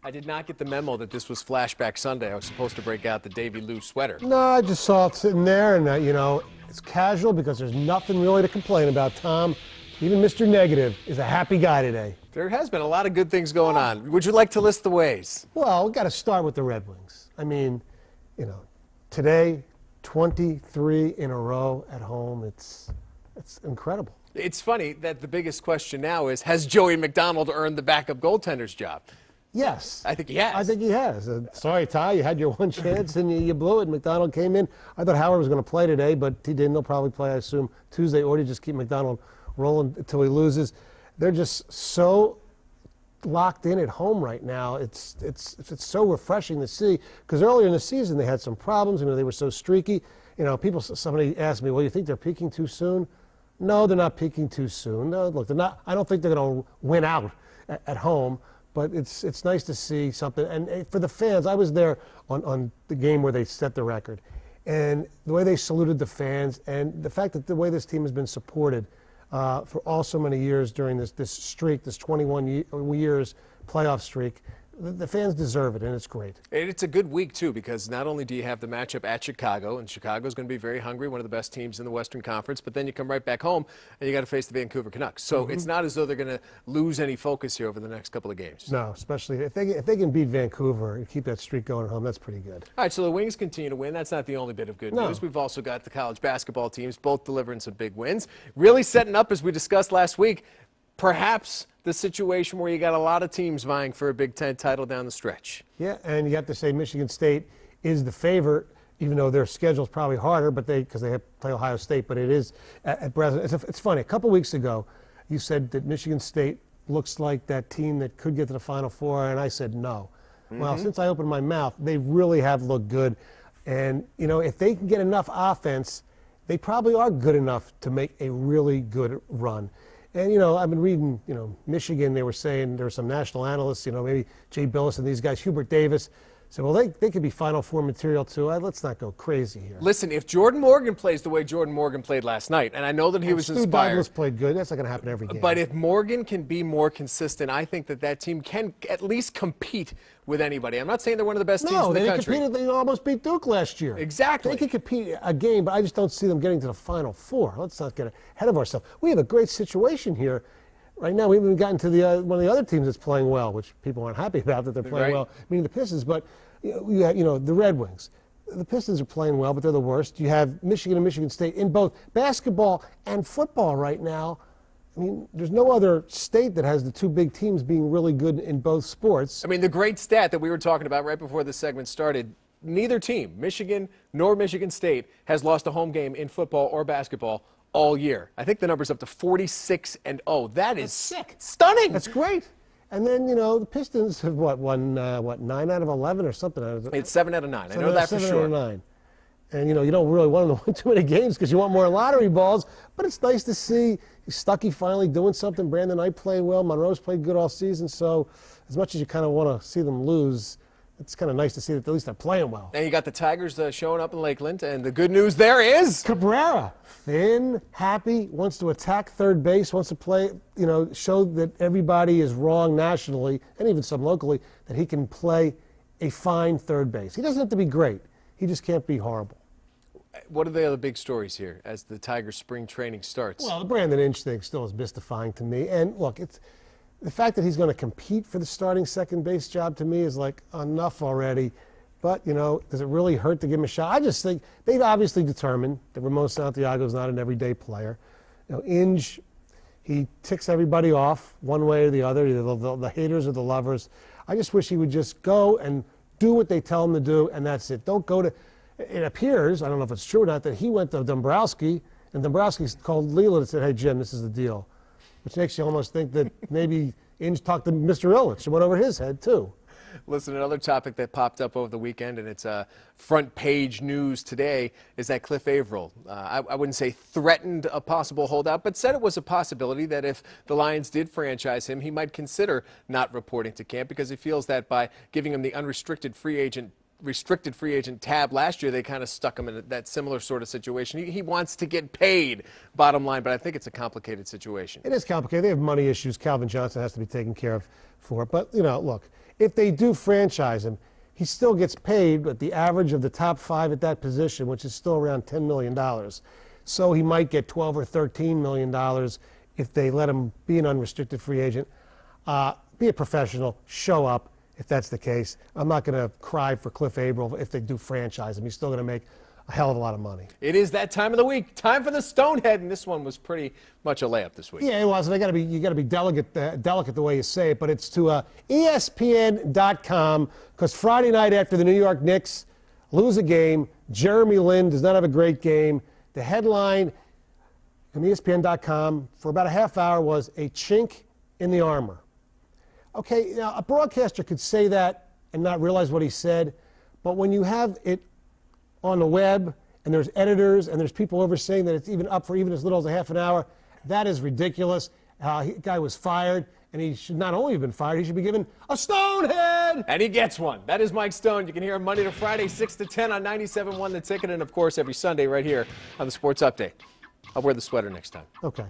I did not get the memo that this was Flashback Sunday. I was supposed to break out the Davy Lou sweater. No, I just saw it sitting there, and, you know, it's casual because there's nothing really to complain about, Tom. Even Mr. Negative is a happy guy today. There has been a lot of good things going on. Would you like to list the ways? Well, we've got to start with the Red Wings. I mean, you know, today, 23 in a row at home. It's incredible. It's funny that the biggest question now is, has Joey McDonald earned the backup goaltender's job? Yes. I think he has. I think he has. Sorry, Ty, you had your one chance and you blew it. McDonald came in. I thought Howard was going to play today, but he didn't. He'll probably play, I assume, Tuesday, or you just keep McDonald rolling until he loses. They're just so locked in at home right now. It's so refreshing to see, because earlier in the season they had some problems. You know, they were so streaky. You know, somebody asked me, well, you think they're peaking too soon? No, they're not peaking too soon. No, look, they're not. I don't think they're going to win out at home. But it's nice to see something. And for the fans, I was there on the game where they set the record. And the way they saluted the fans, and the fact that the way this team has been supported for all so many years during this streak, this 21 years playoff streak, the fans deserve it, and it's great. And it's a good week, too, because not only do you have the matchup at Chicago, and Chicago's going to be very hungry, one of the best teams in the Western Conference, but then you come right back home, and you got to face the Vancouver Canucks. So it's not as though they're going to lose any focus here over the next couple of games. No, especially if they can beat Vancouver and keep that streak going at home, that's pretty good. All right, so the Wings continue to win. That's not the only bit of good news. We've also got the college basketball teams, both delivering some big wins. Really setting up, as we discussed last week, perhaps the situation where you got a lot of teams vying for a Big Ten title down the stretch. Yeah, and you have to say Michigan State is the favorite, even though their schedule's probably harder, but because they have to play Ohio State, but it is at present. It's funny. A couple weeks ago, you said that Michigan State looks like that team that could get to the Final Four, and I said no. Well, since I opened my mouth, they really have looked good. And, you know, if they can get enough offense, they probably are good enough to make a really good run. And, you know, I've been reading, you know, Michigan, they were saying, there were some national analysts, you know, maybe Jay Billis and these guys, Hubert Davis, said, well, they could be Final Four material, too. Let's not go crazy here. Listen, if Jordan Morgan plays the way Jordan Morgan played last night, and I know that he was inspired. Stu Douglas played good. That's not going to happen every game. But if Morgan can be more consistent, I think that team can at least compete with anybody. I'm not saying they're one of the best teams in the country. No, they almost beat Duke last year. Exactly. They can compete a game, but I just don't see them getting to the Final Four. Let's not get ahead of ourselves. We have a great situation here. Right now, we haven't even gotten to one of the other teams that's playing well, which people aren't happy about that they're playing well, meaning the Pistons. But you have, you know, the Red Wings. The Pistons are playing well, but they're the worst. You have Michigan and Michigan State in both basketball and football right now. I mean, there's no other state that has the two big teams being really good in both sports. I mean, the great stat that we were talking about right before this segment started, neither team, Michigan nor Michigan State, has lost a home game in football or basketball all year. I think the number's up to 46-0. That's sick. Stunning. That's great. And then, you know, the Pistons have, won 9 out of 11 or something? It's 7 out of 9. I know that for sure. 7 out of 9. And, you know, you don't really want them to win too many games because you want more lottery balls. But it's nice to see Stuckey finally doing something. Brandon Knight played well. Monroe's played good all season. So as much as you kind of want to see them lose, it's kind of nice to see that at least they're playing well. And you got the Tigers showing up in Lakeland, and the good news there is Cabrera, thin, happy, wants to attack third base, wants to play, you know, show that everybody is wrong nationally and even some locally, that he can play a fine third base. He doesn't have to be great. He just can't be horrible. What are the other big stories here as the Tigers spring training starts? Well, the Brandon Inge thing still is mystifying to me. And look, the fact that he's going to compete for the starting second base job to me is like enough already. But, you know, does it really hurt to give him a shot? I just think they've obviously determined that Ramon Santiago is not an everyday player. You know, Inge, he ticks everybody off one way or the other, either the haters or the lovers. I just wish he would just go and do what they tell him to do, and that's it. Don't go to – it appears, I don't know if it's true or not, that he went to Dombrowski, and Dombrowski called Leland and said, hey, Jim, this is the deal. Which makes you almost think that maybe Inge talked to Mr. Ilitch and went over his head, too. Listen, another topic that popped up over the weekend, and it's front page news today, is that Cliff Averill, I wouldn't say threatened a possible holdout, but said it was a possibility that if the Lions did franchise him, he might consider not reporting to camp because he feels that by giving him the restricted free agent tab last year, they kind of stuck him in that similar sort of situation. He wants to get paid, bottom line, but I think it's a complicated situation. It is complicated. They have money issues Calvin Johnson has to be taken care of for. But, you know, look, If they do franchise him, he still gets paid, but the average of the top 5 at that position, which is still around $10 million. So he might get $12 or $13 million if they let him be an unrestricted free agent. Be a professional, show up if that's the case. I'm not going to cry for Cliff Avril if they do franchise him. He's still going to make a hell of a lot of money. It is that time of the week. Time for the Stonehead, and this one was pretty much a layup this week. Yeah, it was. And you got to be delicate the way you say it. But it's to ESPN.com, because Friday night after the New York Knicks lose a game, Jeremy Lin does not have a great game. The headline on ESPN.com for about a half hour was "A chink in the armor." Okay, now a broadcaster could say that and not realize what he said, but when you have it on the web and there's editors and there's people overseeing that it's even up for even as little as a half an hour, that is ridiculous. Guy was fired, and he should not only have been fired, he should be given a Stonehead! And he gets one. That is Mike Stone. You can hear him Monday to Friday, 6 to 10 on 97.1 The Ticket, and of course every Sunday right here on the Sports Update. I'll wear the sweater next time. Okay.